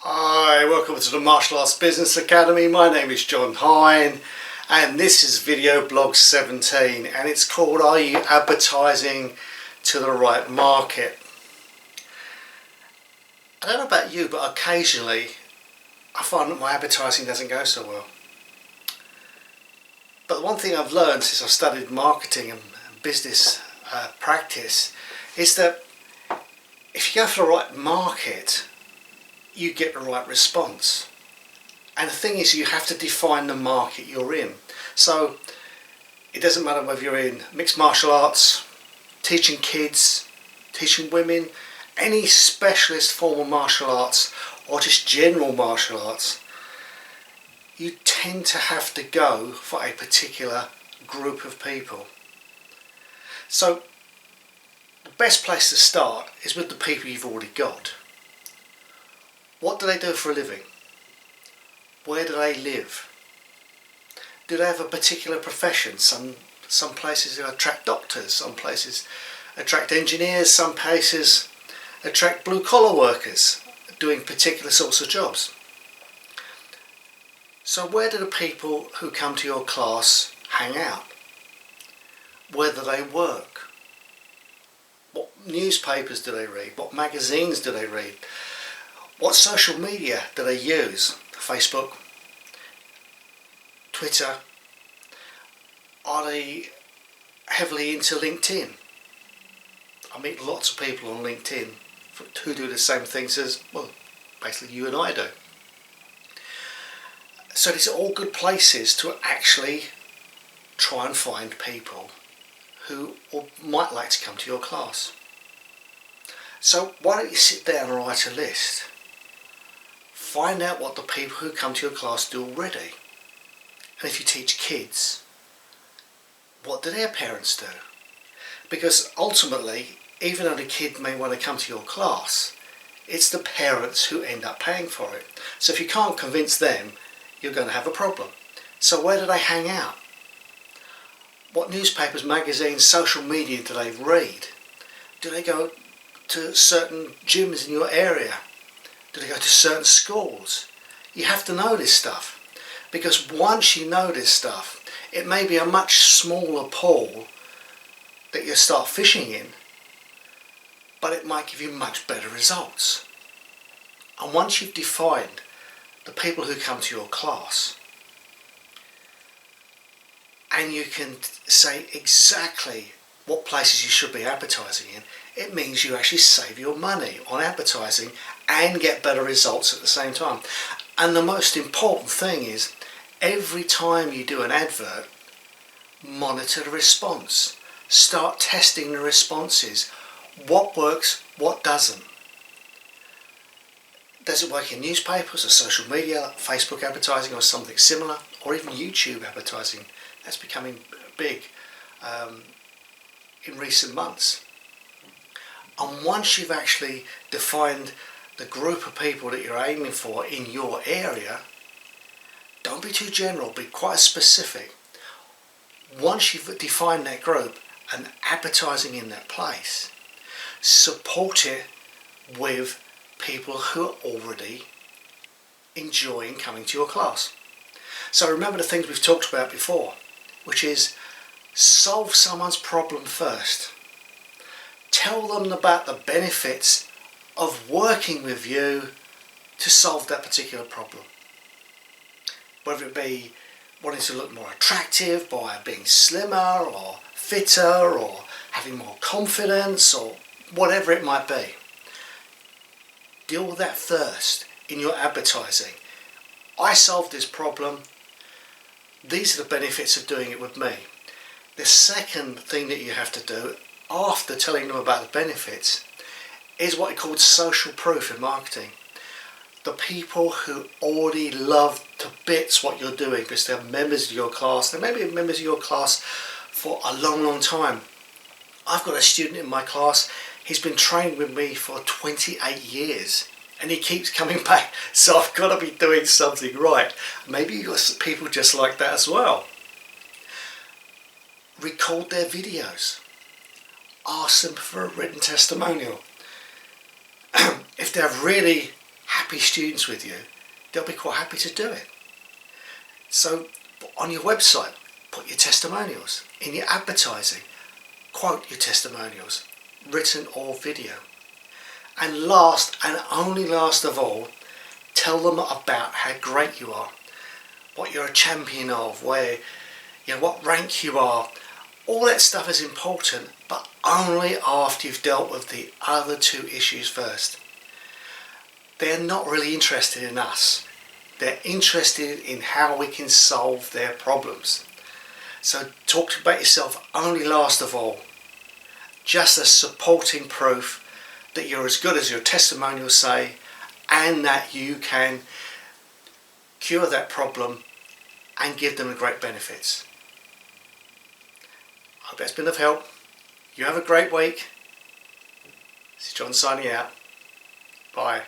Hi, welcome to the Martial Arts Business Academy. My name is John Hine and this is video blog 17 and it's called Are You Advertising to the Right Market? I don't know about you, but occasionally I find that my advertising doesn't go so well. But the one thing I've learned since I've studied marketing and business practice is that if you go for the right market, you get the right response. And the thing is, you have to define the market you're in. So it doesn't matter whether you're in mixed martial arts, teaching kids, teaching women, any specialist form of martial arts or just general martial arts, you tend to have to go for a particular group of people. So the best place to start is with the people you've already got. What do they do for a living? Where do they live? Do they have a particular profession? Some places attract doctors, some places attract engineers, some places attract blue collar workers doing particular sorts of jobs. So where do the people who come to your class hang out? Where do they work? What newspapers do they read? What magazines do they read? What social media do they use? Facebook, Twitter? Are they heavily into LinkedIn? I meet lots of people on LinkedIn who do the same things as, well, basically you and I do. So these are all good places to actually try and find people who might like to come to your class. So why don't you sit down and write a list? Find out what the people who come to your class do already. And if you teach kids, what do their parents do? Because ultimately, even though the kid may want to come to your class, it's the parents who end up paying for it. So if you can't convince them, you're going to have a problem. So where do they hang out? What newspapers, magazines, social media do they read? Do they go to certain gyms in your area? Do they go to certain schools? You have to know this stuff, because once you know this stuff, it may be a much smaller pool that you start fishing in, but it might give you much better results. And once you've defined the people who come to your class, and you can say exactly what places you should be advertising in, it means you actually save your money on advertising and get better results at the same time. And the most important thing is, every time you do an advert, monitor the response. Start testing the responses. What works, what doesn't. Does it work in newspapers or social media, Facebook advertising or something similar, or even YouTube advertising? That's becoming big in recent months. And once you've actually defined the group of people that you're aiming for in your area, don't be too general, be quite specific. Once you've defined that group and advertising in that place, support it with people who are already enjoying coming to your class. So remember the things we've talked about before, which is solve someone's problem first. Tell them about the benefits of working with you to solve that particular problem. Whether it be wanting to look more attractive by being slimmer or fitter or having more confidence or whatever it might be. Deal with that first in your advertising. I solved this problem. These are the benefits of doing it with me. The second thing that you have to do after telling them about the benefits is what is called social proof in marketing. The people who already love to bits what you're doing because they're members of your class, they may be members of your class for a long time. I've got a student in my class, he's been training with me for 28 years and he keeps coming back, so I've got to be doing something right. Maybe you've got people just like that as well. Record their videos. Ask them for a written testimonial. If they're really happy students with you, they'll be quite happy to do it. So on your website, put your testimonials. In your advertising, quote your testimonials, written or video. And last and only last of all, tell them about how great you are, what you're a champion of, where, what rank you are. All that stuff is important, but only after you've dealt with the other two issues first. They're not really interested in us. They're interested in how we can solve their problems. So talk about yourself only last of all, just as supporting proof that you're as good as your testimonials say, and that you can cure that problem and give them the great benefits. I hope that's been of help. You have a great week. This is John signing out. Bye.